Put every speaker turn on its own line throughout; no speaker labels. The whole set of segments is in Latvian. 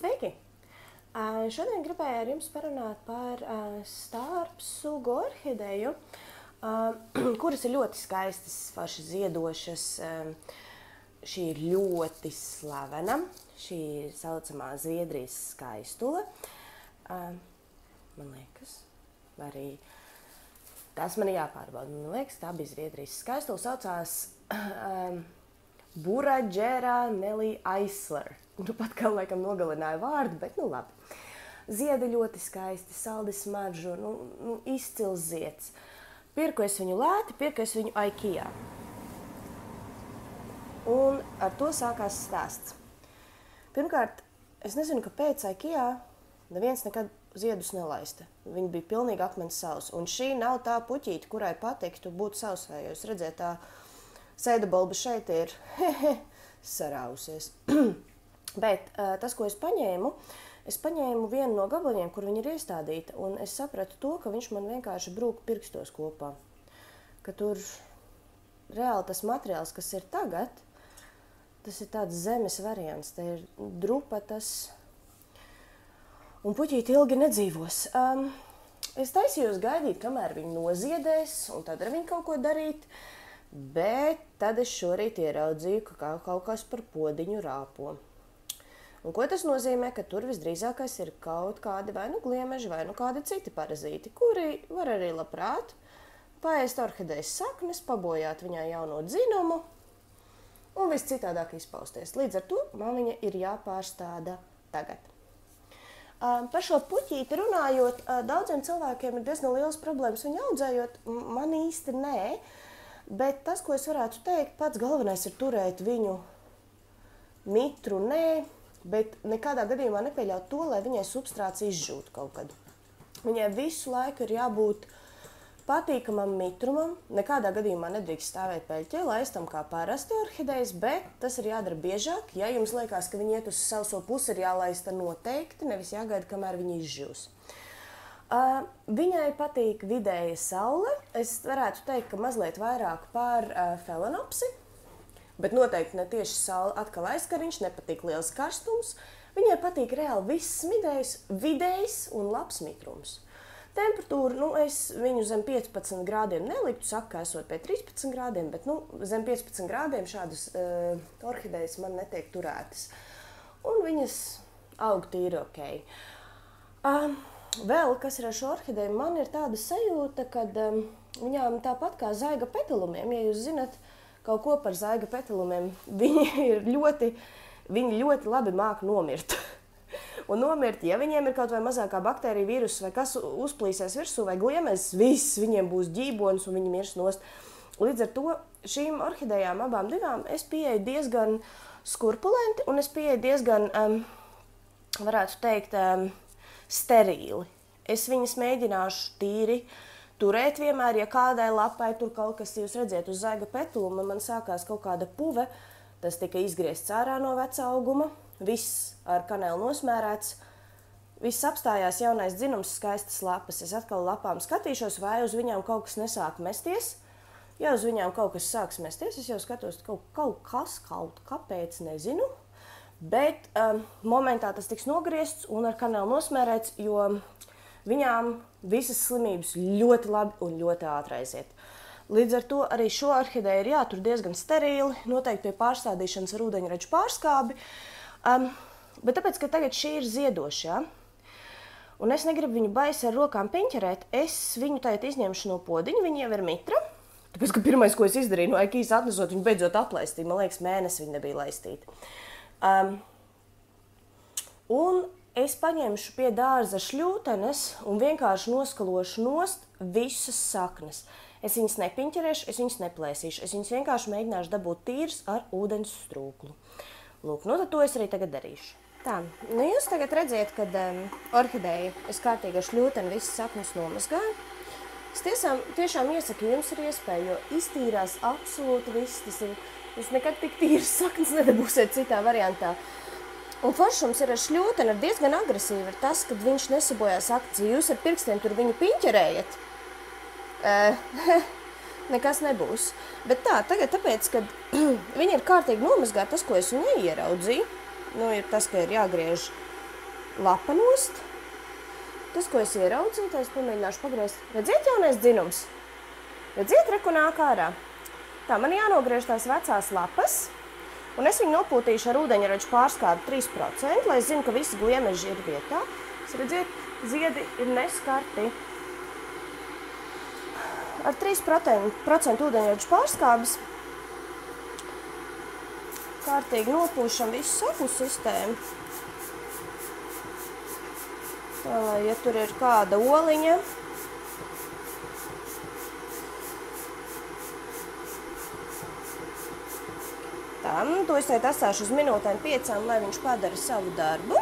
Sveiki! Šodien gribēju ar jums parunāt par starpsugu orhideju, kuras ir ļoti skaistas, forši ziedošas. Šī ir ļoti slavena. Šī ir saucamā Zviedrijas skaistule. Man liekas, arī tas man jāpārbauda. Man liekas, tā bija Zviedrijas skaistule. Saucās Buraģera Nelī Aisler. Nu, pat kā laikam nogalināja vārdu, bet nu labi. Ziedi ļoti skaisti, saldi smaržu, izcils zieds. Pirku es viņu lēti, pirku es viņu IKEA. Un ar to sākās stāsts. Pirmkārt, es nezinu, kāpēc IKEA neviens nekad ziedus nelaista. Viņi bija pilnīgi akmens savs. Un šī nav tā puķīte, kurai patiktu būt sausai. Jūs redzēt, tā sēdabalba šeit ir sarausies. Bet tas, ko es paņēmu vienu no gabaliņiem, kur viņa ir iestādīta, un es sapratu to, ka viņš man vienkārši brūk pirkstos kopā. Ka tur reāli tas materiāls, kas ir tagad, tas ir tāds zemes variants, te ir drupatas, un puķīti ilgi nedzīvos. Es taisījos gaidīt, kamēr viņi noziedēs, un tad ar viņu kaut ko darīt, bet tad es šorīt ieraudzīju, ka kaut kas par podiņu rāpo. Un ko tas nozīmē? Ka tur visdrīzākais ir kaut kādi vai nu gliemeži, vai nu kādi citi parazīti, kuri var arī labprāt paēst orhidejas saknes, pabojāt viņai jauno dzinumu un viss citādāk izpausties. Līdz ar to man viņa ir jāpārstāda tagad. Par šo puķīti runājot, daudziem cilvēkiem ir diezgan liels problēmas viņu audzējot, man īsti nē, bet tas, ko es varētu teikt, pats galvenais ir turēt viņu mitru, nē, bet nekādā gadījumā nepieļaut to, lai viņai substrāts izžūt kaut kad. Viņai visu laiku ir jābūt patīkamam mitrumam, nekādā gadījumā nedrīkst stāvēt peļķē, laistam kā parasti orhidejas, bet tas ir jādara biežāk. Ja jums liekas, ka viņi iet uz sauso pusi, ir jālaista noteikti, nevis jāgaida, kamēr viņi izžūs. Viņai patīk vidēja saule. Es varētu teikt, ka mazliet vairāk par felenopsi. Bet noteikti ne tieši saule, atkal aizkariņš, nepatīk liels karstums. Viņai patīk reāli viss vidējs un labs mitrums. Temperatūra, es viņu zem 15 grādiem neliktu, saka, esot pie 13 grādiem, bet zem 15 grādiem šādas orhidejas man netiek turētas. Un viņas aug tīri ok. Vēl, kas ir ar šo orhideju, man ir tāda sajūta, ka viņām tāpat kā zaiga petalumiem, ja jūs zinat, kaut ko par zaiga petalumiem, viņi ļoti labi māk nomirt. Un nomirt, ja viņiem ir kaut vai mazākā baktērija vīrus vai kas uzplīsies virsū vai gliemežs, viss viņiem būs ģībonis un viņi mirs nost. Līdz ar to šīm orhidejām abām divām es pieeju diezgan skurpulenti un es pieeju diezgan, varētu teikt, sterīli. Es viņas mēģināšu tīri turēt vienmēr, ja kādai lapai tur kaut kas, jūs redziet, uz zaiga petuluma man sākās kaut kāda puve, tas tika izgriezts ārā no veca auguma, viss ar kanēlu nosmērēts, viss apstājās jaunais dzinums, skaistas lapas. Es atkal lapām skatīšos, vai uz viņām kaut kas nesāk mesties. Ja uz viņām kaut kas sāks mesties, es jau skatos kaut kāpēc, nezinu, bet momentā tas tiks nogriezts un ar kanēlu nosmērēts, jo viņām visas slimības ļoti labi un ļoti ātri aiziet. Līdz ar to arī šo orhideju ir jātur diezgan sterīli, noteikti pie pārstādīšanas ar ūdeņraģu pārskābi. Bet tāpēc, ka tagad šī ir ziedoša, un es negribu viņu baisi ar rokām piņķerēt, es viņu tagad izņemšu no podiņa, viņa jau ir mitra. Tāpēc, ka pirmais, ko es izdarīju no IKEA atnesot, viņu beidzot aplaistīju. Man liekas, mēnesi viņa nebija laistīta. Un es paņemšu pie dārza šļūtenes un vienkārši noskalošu nost visas saknes. Es viņas nepiņķerēšu, es viņas neplēsīšu. Es viņas vienkārši mēģināšu dabūt tīras ar ūdens strūklu. Lūk, tad to es arī tagad darīšu. Tā, jūs tagad redziet, kad orhideju es kārtīgi ar šļūteni visas saknes nomazgāju. Es tiešām iesaku, jums ir iespēja, jo iztīrās absolūti viss. Jūs nekad tik tīras saknes nedabūsiet citā variantā. Un foršums ir ar šļūteni, diezgan agresīvi ir tas, kad viņš nesabojās akciju. Jūs ar pirkstiem tur viņu piņķerējat. Nekas nebūs. Bet tagad tāpēc, kad viņi ir kārtīgi nomazgāti, tas, ko es viņai ieraudzīju, ir tas, ka ir jāgriež lapa nost. Tas, ko es ieraudzīju, tā es pamēģināšu pagriezt. Redziet jaunais dzinums? Redziet, reku nāk ārā. Tā, man jānogriež tās vecās lapas, un es viņu nopūtīšu ar ūdeņražu pārskābi 3%, lai es zinu, ka visi gliemeži ir vietā. Es redziet, ziedi ir neskarti. Ar 3% ūdeņražu pārskābes kārtīgi nopūšam visu saku sistēmu. Tā, lai, ja tur ir kāda oliņa, tā, to es tagad atstāšu uz minūtēm 5, lai viņš padara savu darbu.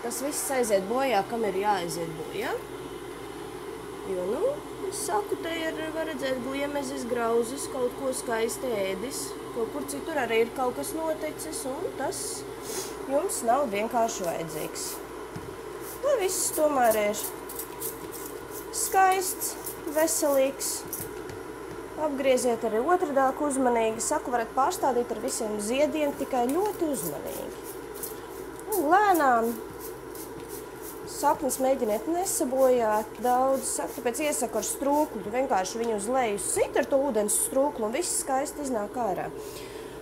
Tas viss aiziet bojā, kam ir jāaiziet bojā. Jo, nu, es saku, te ir, var redzēt, gliemezis, grauzis, kaut ko skaisti ēdis. Kaut kur citur arī ir kaut kas noticis, un tas jums nav vienkārši vajadzīgs. Lai viss tomēr ir skaists, veselīgs. Apgrieziet arī otrdāk uzmanīgi. Saku, varat pārstādīt ar visiem ziediem, tikai ļoti uzmanīgi. Un lēnām. Saknes mēģiniet nesabojāt daudz, tāpēc iesaku ar strūklu, tu vienkārši viņu uz leju sit ar to ūdens strūklu un viss skaisti iznāk ārā.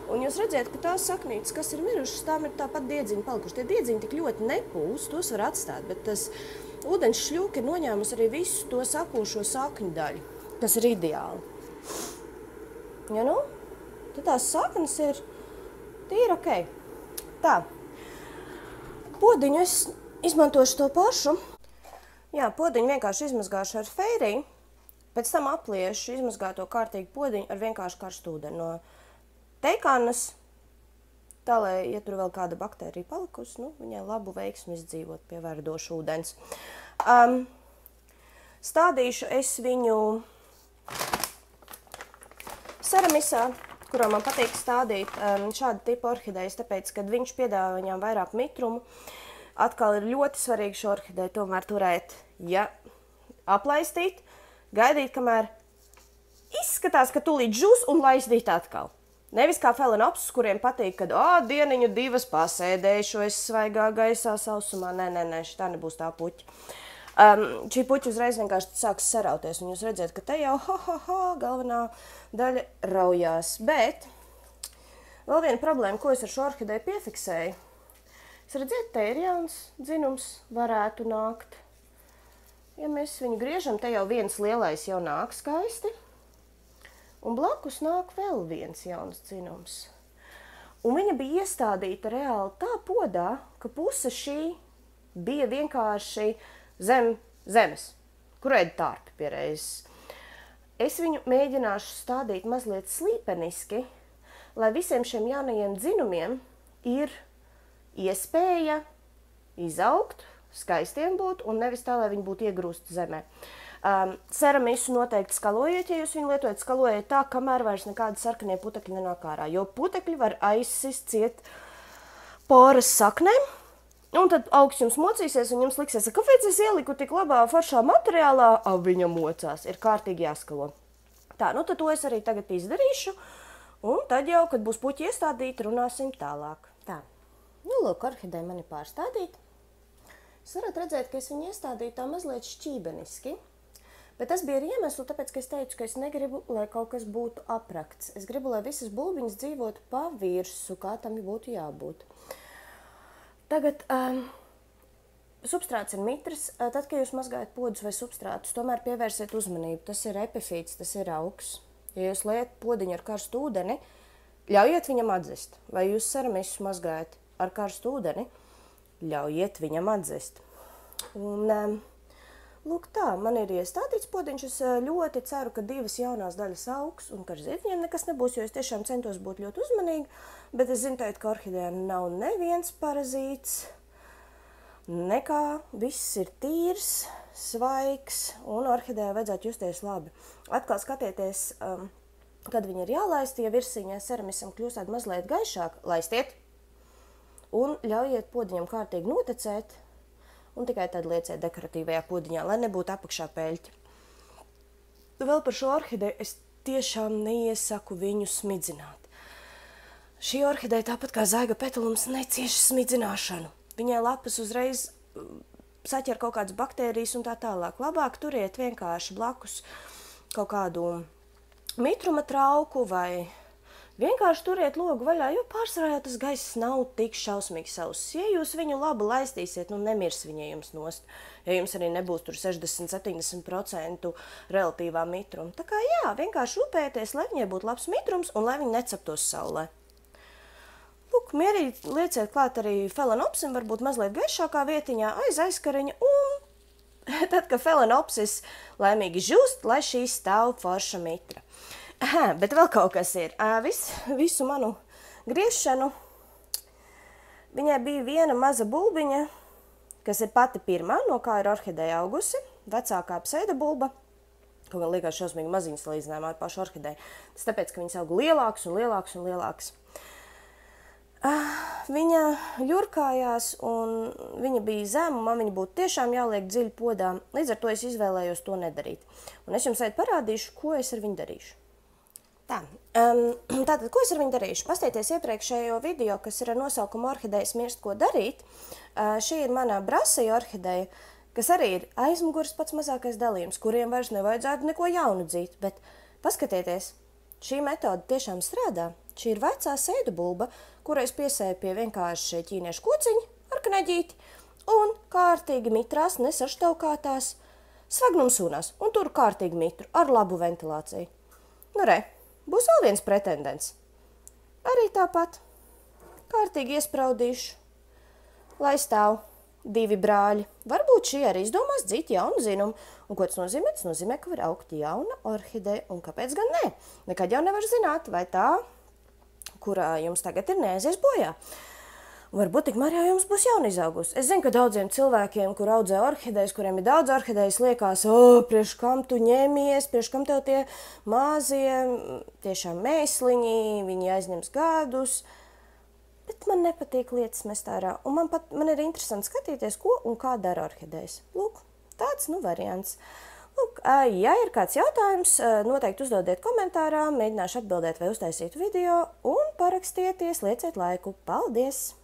Un jūs redzēt, ka tās saknītes, kas ir mirušas, tām ir tāpat diedziņi palikuši. Tie diedziņi tik ļoti nepūs, tos var atstāt, bet tas ūdens šļūka ir noņēmusi arī visu to sapūšo sakņu daļu, kas ir ideāli. Ja nu, tad tās saknes ir tīri ok. Tā, podiņu es izmantošu to pašu. Jā, podiņu vienkārši izmazgāšu ar feiriju, pēc tam apliešu izmazgāto kārtīgi podiņu ar vienkārši karstu ūdeni no teikannas, tā, lai, ja tur vēl kāda baktērija palikusi, nu, viņai labu veiksmi izdzīvot pie verdošu ūdens. Stādīšu es viņu ceramisā, kurā man patīk stādīt šādu tipu orhidejas, tāpēc, kad viņš piedāvā viņām vairāk mitrumu. Atkal ir ļoti svarīgi šo orhideju tomēr turēt, ja aplaistīt, gaidīt, kamēr izskatās, ka tūlīt žūs un laistīt atkal. Nevis kā felenopsis, kuriem patīk, kad dieniņu 2 pasēdēšu es svaigā gaisā sausumā. Nē, šitā nebūs tā puķa. Šī puķa uzreiz vienkārši sāks sarauties, un jūs redzēt, ka te jau galvenā daļa raujās. Bet vēl viena problēma, ko es ar šo orhideju piefiksēju. Es redzēt, te ir jauns dzinums, varētu nākt. Ja mēs viņu griežam, te jau viens lielais jau nāk skaisti. Un blakus nāk vēl viens jauns dzinums. Un viņa bija iestādīta reāli tā podā, ka puse šī bija vienkārši zem zemes, kur ēd tārpi pie reizes. Es viņu mēģināšu stādīt mazliet slīpeniski, lai visiem šiem jaunajiem dzinumiem ir iespēja izaugt, skaistiem būt, un nevis tā, lai viņi būtu iegrūsti zemē. Ceramisu noteikti skalojiet, ja jūs viņu lietojat, skalojiet tā, kamēr vairs nekādi sarkanie putekļi nenāk ārā, jo putekļi var aizsist ciet poras saknēm, un tad augsts jums mocīsies, un jums liksies, kāpēc es ieliku tik labā foršā materiālā, viņa mocās, ir kārtīgi jāskalo. Tā, nu tad to es arī tagad izdarīšu, un tad jau, kad būs puķi iestādīti, runāsim tālāk. Tā. Nu, lūk, orhideja man ir pārstādīta. Jūs varat redzēt, ka es viņu iestādīju tā mazliet šķībeniski, bet tas bija ar iemeslu, tāpēc, ka es teicu, ka es negribu, lai kaut kas būtu aprakts. Es gribu, lai visas bulbiņas dzīvotu pa virsu, kā tam būtu jābūt. Tagad substrāts ir mitrs. Tad, kad jūs mazgājat podus vai substrātus, tomēr pievērsiet uzmanību. Tas ir epifīts, tas ir augs. Ja jūs liejat podiņu ar karstu ūdeni, ļaujiet viņam atzist. Vai jūs ceramisu mazgājat ar karstu ūdeni, ļaujiet viņam atzist. Un, lūk tā, man ir iestādīts podiņš. Es ļoti ceru, ka 2 jaunās daļas augs un ka ar ziedņiem nekas nebūs, jo es tiešām centos būt ļoti uzmanīgi, bet es zinu teikt, ka orhidejā nav neviens parazīts, nekā, viss ir tīrs, svaigs, un orhidejā vajadzētu justies labi. Atkal skatieties, kad viņi ir jālaist, ja virsiņā ceramisam kļūst tāda mazliet gaišāk, laistiet! Un ļaujiet podiņam kārtīgi notecēt, un tikai tad lieciet dekoratīvajā podiņā, lai nebūtu apakšā peļķi. Vēl par šo orhideju es tiešām neiesaku viņu smidzināt. Šī orhideja, tāpat kā zaiga petulums, necieš smidzināšanu. viņai lapas uzreiz saķer kaut kādas baktērijas un tā tālāk. Labāk turiet vienkārši blakus kaut kādu mitruma trauku vai vienkārši turiet logu vaļā, jo pārsvarā tas gaiss nav tik šausmīgi sauss. Ja jūs viņu labi laistīsiet, nemirs viņa jums nost, ja jums arī nebūs tur 60–70% relatīvā mitruma. Tā kā jā, vienkārši rūpēties, lai viņai būtu labs mitrums un lai viņa neceptos saulē. Lūk, mierīgi lieciet klāt arī felenopsim, varbūt mazliet gaišākā vietiņā aiz aizkariņa, un tad, kad felenopsis laimīgi žūst, lai šī stāv forša mitra. Bet vēl kaut kas ir. Visu manu griešanu, viņai bija viena maza bulbiņa, kas ir pati pirmā, no kā ir orhideja augusi, vecākā pseida bulba, kaut gan liekas šausmīgi maziņas salīdzinājumā ar pašu orhideju. Tas tāpēc, ka viņas aug lielāks un lielāks un lielāks. Viņa ļurkājās un viņa bija zema, man viņa būtu tiešām jāliek dziļi podā, līdz ar to es izvēlējos to nedarīt. Un es jums parādīšu, ko es ar viņu darīšu. Tātad, ko es ar viņu darīšu? Pastieties iepriekšējo video, kas ir ar nosaukumu Orhidejas mirst, ko darīt. Šī ir manā Brassija orhideja, kas arī ir aizmugures pats mazākais dalījums, kuriem vairs nevajadzētu neko jaunu dzīt, bet paskatieties, šī metode tiešām strādā. Šī ir vecā sēdu bulba, kuru es piesēju pie vienkārši ķīniešu kociņa ar kneģīti un kārtīgi mitrās, nesaštaukātās svagnumsūnās un tur kārtīgi mitru ar labu ventilāciju. Nu re, būs vēl viens pretendents. Arī tāpat kārtīgi iespraudīšu, lai stāv 2 brāļi. Varbūt šī arī izdomās dzīt jaunu zinumu. Un ko tas nozīmē? Tas nozīmē, ka var augt jauna orhideja. Un kāpēc gan nē? Nekad jau nevar zināt, vai tā, kurā jums tagad ir, neaizies bojā. Varbūt tikmēr jau jums būs jauna izaugusi. Es zinu, ka daudziem cilvēkiem, kur audzē orhidejas, kuriem ir daudz orhidejas, liekas, priekš kam tu ņemies, priekš kam tev tie mazie, tiešām mēsliņi, viņi aizņems gadus. Bet man nepatīk lietas mest ārā, un man ir interesanti skatīties, ko un kā dara orhidejas. Lūk, tāds, variants. Lūk, ja ir kāds jautājums, noteikti uzdodiet komentārā, mēģināšu atbildēt vai uztaisīt video, un parakstieties, lieciet laiku. Paldies!